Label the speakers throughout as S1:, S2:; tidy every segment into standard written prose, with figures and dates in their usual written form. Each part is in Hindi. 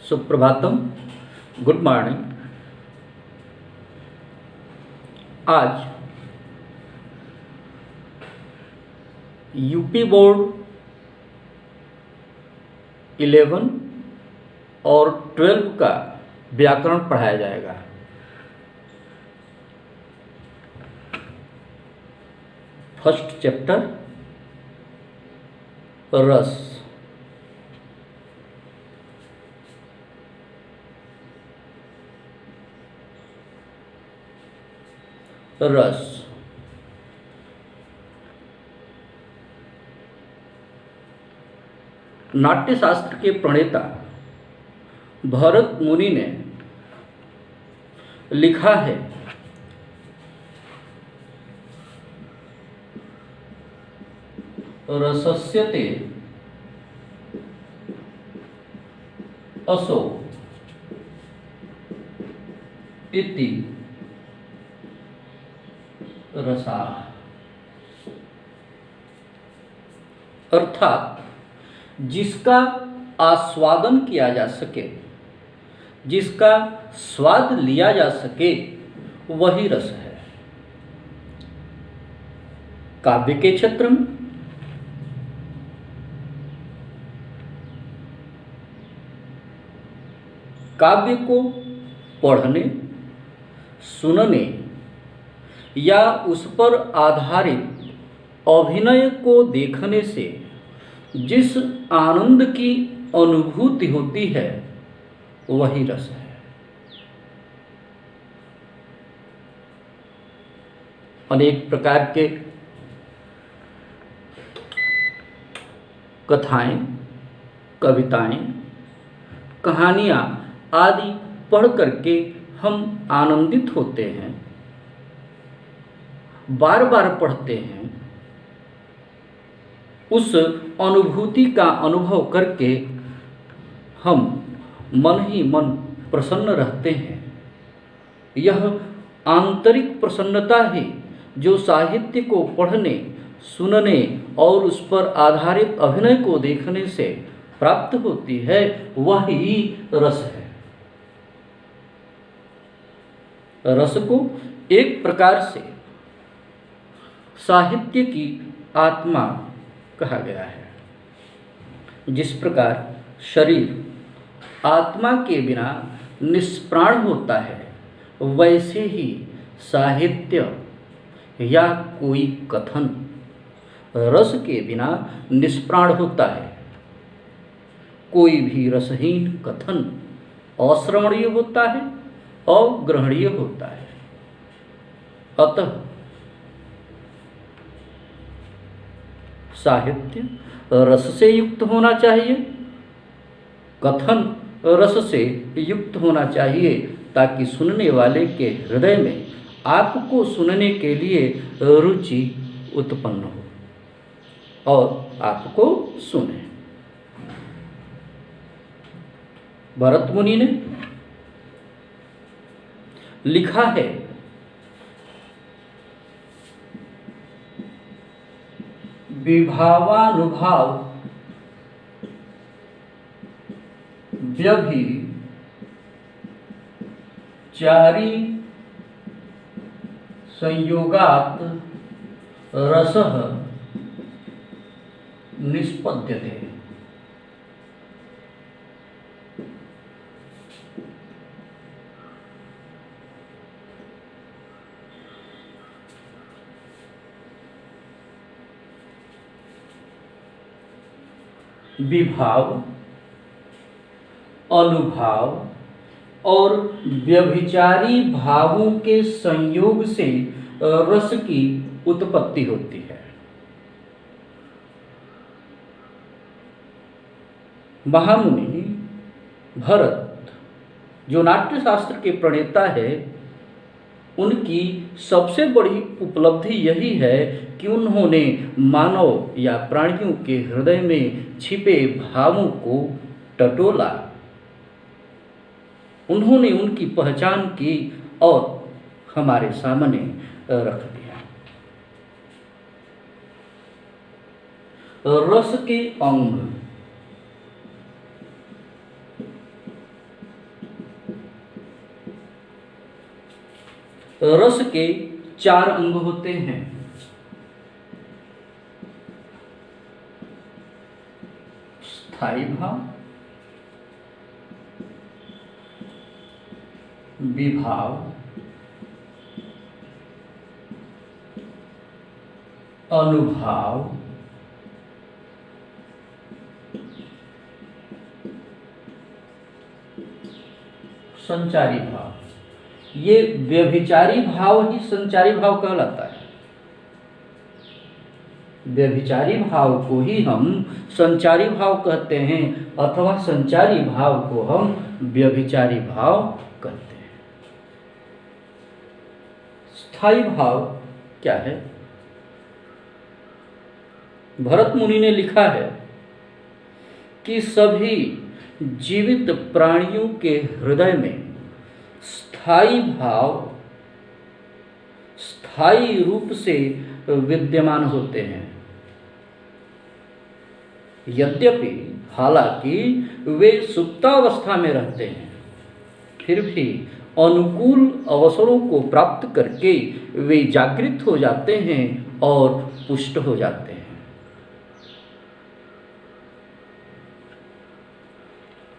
S1: Suprabhatam, good morning. आज यूपी बोर्ड 11 और 12 का व्याकरण पढ़ाया जाएगा। फर्स्ट चैप्टर रस। रस नाट्यशास्त्र के प्रणेता भरत मुनि ने लिखा है, रसस्यते असो इति रसा। अर्थात जिसका आस्वादन किया जा सके, जिसका स्वाद लिया जा सके, वही रस है। काव्य के क्षेत्र में काव्य को पढ़ने, सुनने या उस पर आधारित अभिनय को देखने से जिस आनंद की अनुभूति होती है, वही रस है। अनेक प्रकार के कथाएं, कविताएं, कहानियां आदि पढ़ करके हम आनंदित होते हैं, बार बार पढ़ते हैं, उस अनुभूति का अनुभव करके हम मन ही मन प्रसन्न रहते हैं। यह आंतरिक प्रसन्नता है जो साहित्य को पढ़ने, सुनने और उस पर आधारित अभिनय को देखने से प्राप्त होती है, वही रस है। रस को एक प्रकार से साहित्य की आत्मा कहा गया है। जिस प्रकार शरीर आत्मा के बिना निष्प्राण होता है, वैसे ही साहित्य या कोई कथन रस के बिना निष्प्राण होता है। कोई भी रसहीन कथन अश्रवणीय होता है, अग्रहणीय होता है। अतः साहित्य रस से युक्त होना चाहिए, कथन रस से युक्त होना चाहिए, ताकि सुनने वाले के हृदय में आपको सुनने के लिए रुचि उत्पन्न हो और आपको सुने। भरत मुनि ने लिखा है, विभावानुभाव व्यभिचारी संयोगात् रसः निष्पद्यते। विभाव, अनुभाव और व्यभिचारी भावों के संयोग से रस की उत्पत्ति होती है। महामुनि भरत, जो नाट्यशास्त्र के प्रणेता है, उनकी सबसे बड़ी उपलब्धि यही है कि उन्होंने मानव या प्राणियों के हृदय में छिपे भावों को टटोला। उन्होंने उनकी पहचान की और हमारे सामने रख दिया। रस के अंग रस के 4 अंग होते हैं। स्थायी भाव, विभाव, अनुभाव, संचारी भाव। ये व्यभिचारी भाव ही संचारी भाव कहलाता है। व्यभिचारी भाव को ही हम संचारी भाव कहते हैं, अथवा संचारी भाव को हम व्यभिचारी भाव कहते हैं। स्थायी भाव क्या है? भरत मुनि ने लिखा है कि सभी जीवित प्राणियों के हृदय में स्थायी भाव स्थायी रूप से विद्यमान होते हैं। यद्यपि हालांकि वे सुप्तावस्था में रहते हैं, फिर भी अनुकूल अवसरों को प्राप्त करके वे जागृत हो जाते हैं और पुष्ट हो जाते हैं।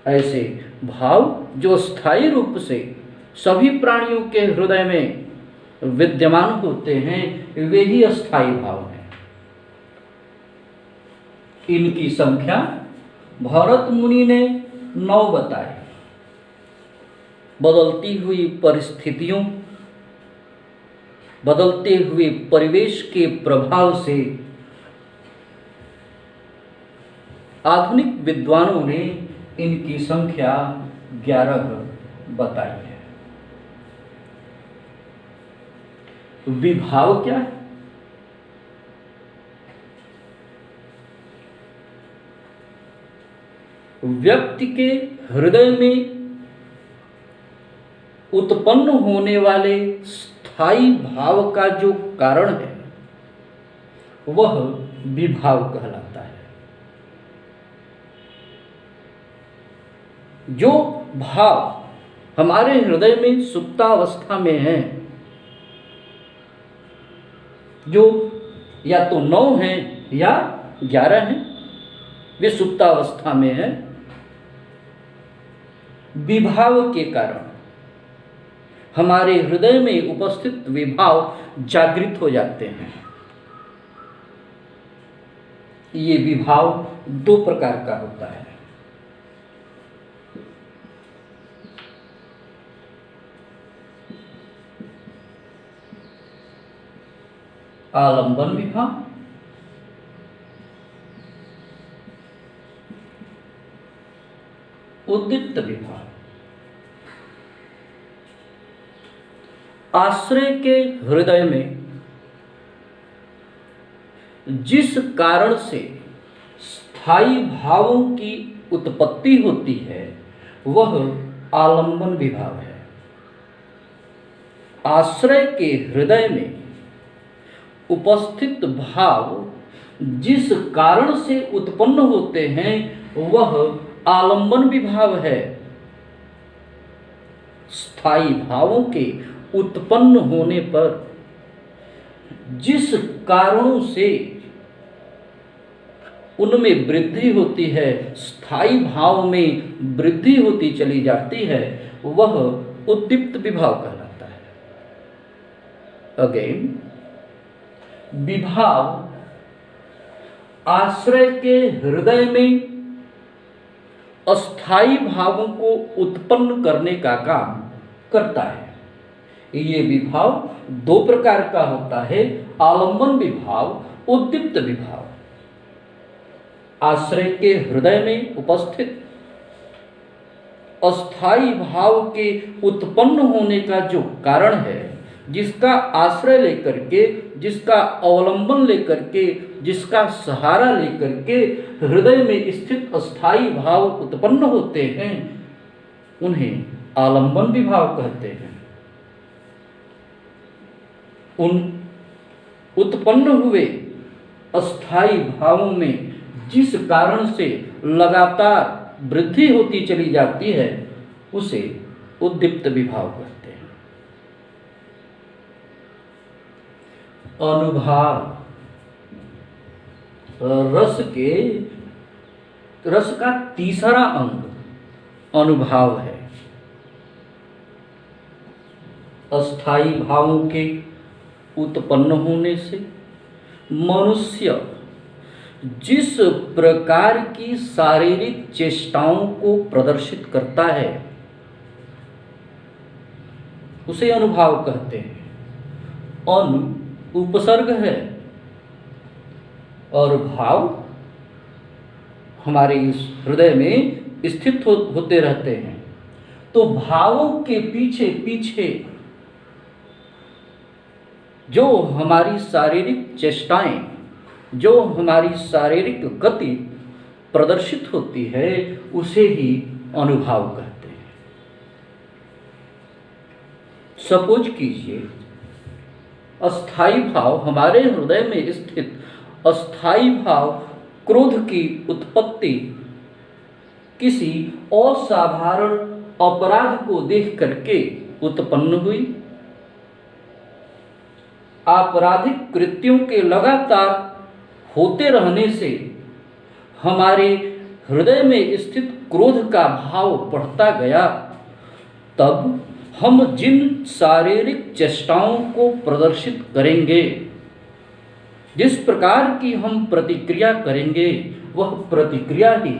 S1: ऐसे भाव जो स्थायी रूप से सभी प्राणियों के हृदय में विद्यमान होते हैं, वे ही अस्थायी भाव हैं। इनकी संख्या भरत मुनि ने 9 बताई। बदलती हुई परिस्थितियों, बदलते हुए परिवेश के प्रभाव से आधुनिक विद्वानों ने इनकी संख्या 11 बताई है। विभाव क्या है? व्यक्ति के हृदय में उत्पन्न होने वाले स्थायी भाव का जो कारण है, वह विभाव कहलाता है। जो भाव हमारे हृदय में सुप्तावस्था में है, जो या तो 9 हैं या 11 हैं, वे सुप्तावस्था में है। विभाव के कारण हमारे हृदय में उपस्थित विभाव जागृत हो जाते हैं। ये विभाव 2 प्रकार का होता है। आलंबन विभाव, उद्दीप्त विभाव। आश्रय के हृदय में जिस कारण से स्थायी भावों की उत्पत्ति होती है, वह आलंबन विभाव है। आश्रय के हृदय में उपस्थित भाव जिस कारण से उत्पन्न होते हैं, वह आलंबन विभाव है। स्थायी भावों के उत्पन्न होने पर जिस कारणों से उनमें वृद्धि होती है, स्थायी भाव में वृद्धि होती चली जाती है, वह उद्दीप्त विभाव कहलाता है। अगेन, विभाव आश्रय के हृदय में अस्थायी भावों को उत्पन्न करने का काम करता है। ये विभाव 2 प्रकार का होता है, आलंबन विभाव, उद्दीप्त विभाव। आश्रय के हृदय में उपस्थित अस्थायी भाव के उत्पन्न होने का जो कारण है, जिसका आश्रय लेकर के, जिसका अवलंबन लेकर के, जिसका सहारा लेकर के हृदय में स्थित अस्थायी भाव उत्पन्न होते हैं, उन्हें आलंबन विभाव कहते हैं। उन उत्पन्न हुए अस्थायी भावों में जिस कारण से लगातार वृद्धि होती चली जाती है, उसे उद्दीप्त विभाव कहते हैं। अनुभाव रस का तीसरा अंग अनुभाव है। अस्थाई भावों के उत्पन्न होने से मनुष्य जिस प्रकार की शारीरिक चेष्टाओं को प्रदर्शित करता है उसे अनुभाव कहते हैं। अनु उपसर्ग है और भाव हमारे इस हृदय में स्थित होते रहते हैं। तो भावों के पीछे पीछे जो हमारी शारीरिक चेष्टाएं, जो हमारी शारीरिक गति प्रदर्शित होती है उसे ही अनुभाव कहते हैं। सपोज कीजिए अस्थाई भाव, हमारे हृदय में स्थित अस्थाई भाव क्रोध की उत्पत्ति किसी असाधारण अपराध को देख करके उत्पन्न हुई। आपराधिक कृत्यों के लगातार होते रहने से हमारे हृदय में स्थित क्रोध का भाव बढ़ता गया। तब हम जिन शारीरिक चेष्टाओं को प्रदर्शित करेंगे, जिस प्रकार की हम प्रतिक्रिया करेंगे, वह प्रतिक्रिया ही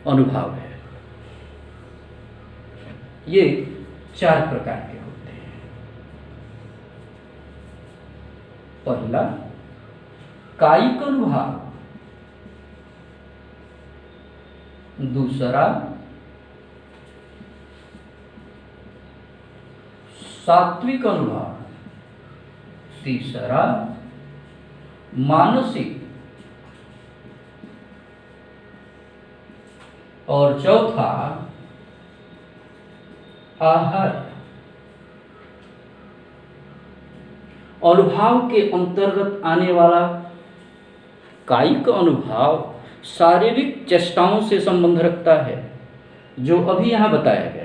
S1: अनुभाव है। ये 4 प्रकार के होते हैं। पहला कायिक अनुभाव, दूसरा सात्विक अनुभाव, तीसरा मानसिक और चौथा आहार। अनुभाव के अंतर्गत आने वाला कायिक अनुभाव शारीरिक चेष्टाओं से संबंध रखता है, जो अभी यहां बताया गया।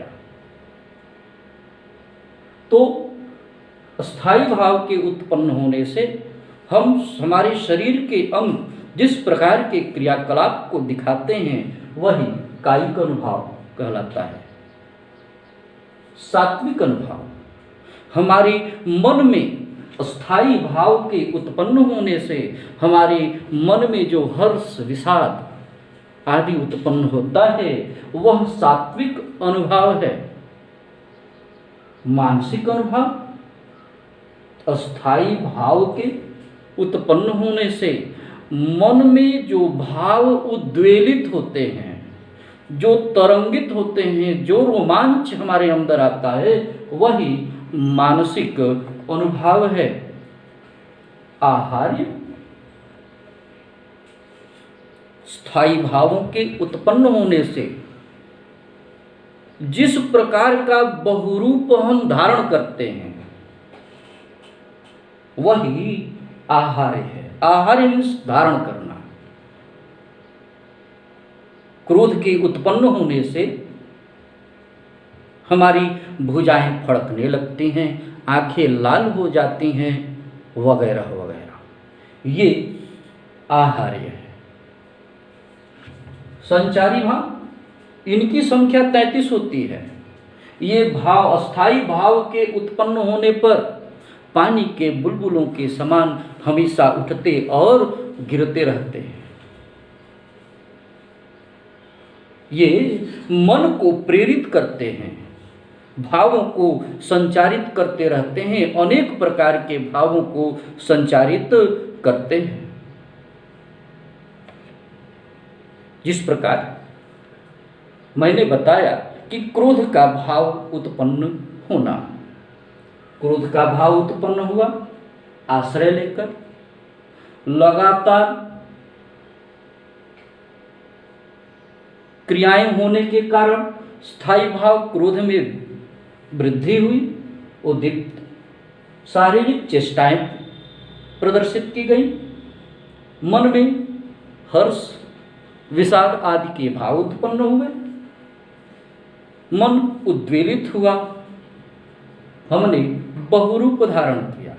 S1: तो स्थायी भाव के उत्पन्न होने से हम हमारे शरीर के अंग जिस प्रकार के क्रियाकलाप को दिखाते हैं वही कायिक अनुभाव कहलाता है। सात्विक अनुभाव हमारे मन में स्थायी भाव के उत्पन्न होने से हमारे मन में जो हर्ष, विषाद आदि उत्पन्न होता है वह सात्विक अनुभाव है। मानसिक अनुभाव अस्थाई भाव के उत्पन्न होने से मन में जो भाव उद्वेलित होते हैं, जो तरंगित होते हैं, जो रोमांच हमारे अंदर आता है वही मानसिक अनुभाव है। आहार्य स्थायी भावों के उत्पन्न होने से जिस प्रकार का बहुरूप हम धारण करते हैं वही आहार्य है। आहार्य मीन्स धारण करना। क्रोध के उत्पन्न होने से हमारी भुजाएं फड़कने लगती हैं, आंखें लाल हो जाती हैं, वगैरह वगैरह। ये आहार्य है। संचारी भाव, इनकी संख्या 33 होती है। ये भाव अस्थाई भाव के उत्पन्न होने पर पानी के बुलबुलों के समान हमेशा उठते और गिरते रहते हैं। ये मन को प्रेरित करते हैं, भावों को संचारित करते रहते हैं, अनेक प्रकार के भावों को संचारित करते हैं। जिस प्रकार मैंने बताया कि क्रोध का भाव उत्पन्न होना, क्रोध का भाव उत्पन्न हुआ आश्रय लेकर, लगातार क्रियाएं होने के कारण स्थायी भाव क्रोध में वृद्धि हुई, उद्दीप्त शारीरिक चेष्टाएं प्रदर्शित की गई, मन में हर्ष, विषाद आदि के भाव उत्पन्न हुए, मन उद्वेलित हुआ, हमने बहुरूप धारण किया।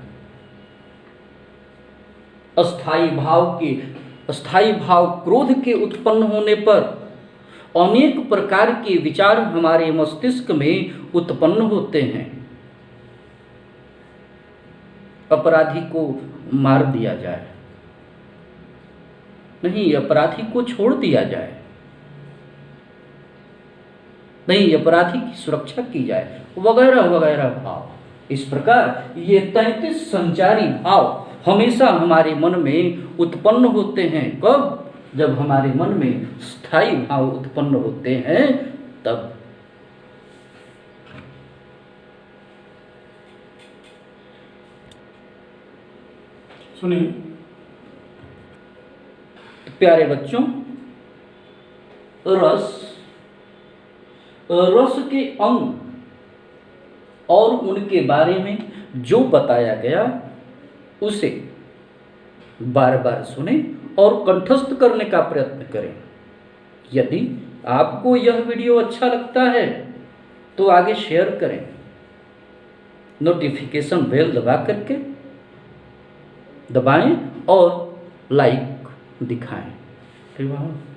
S1: अस्थायी भाव क्रोध के उत्पन्न होने पर अनेक प्रकार के विचार हमारे मस्तिष्क में उत्पन्न होते हैं। अपराधी को मार दिया जाए, नहीं अपराधी को छोड़ दिया जाए, नहीं अपराधी की सुरक्षा की जाए, वगैरह वगैरह भाव। इस प्रकार ये 33 संचारी भाव हमेशा हमारे मन में उत्पन्न होते हैं। कब? जब हमारे मन में स्थायी भाव उत्पन्न होते हैं तब।
S2: सुनिए।
S1: प्यारे बच्चों, रस के अंग और उनके बारे में जो बताया गया उसे बार बार सुने और कंठस्थ करने का प्रयत्न करें। यदि आपको यह वीडियो अच्छा लगता है तो आगे शेयर करें, नोटिफिकेशन बेल दबाएं और लाइक दिखाएं। ठीक है।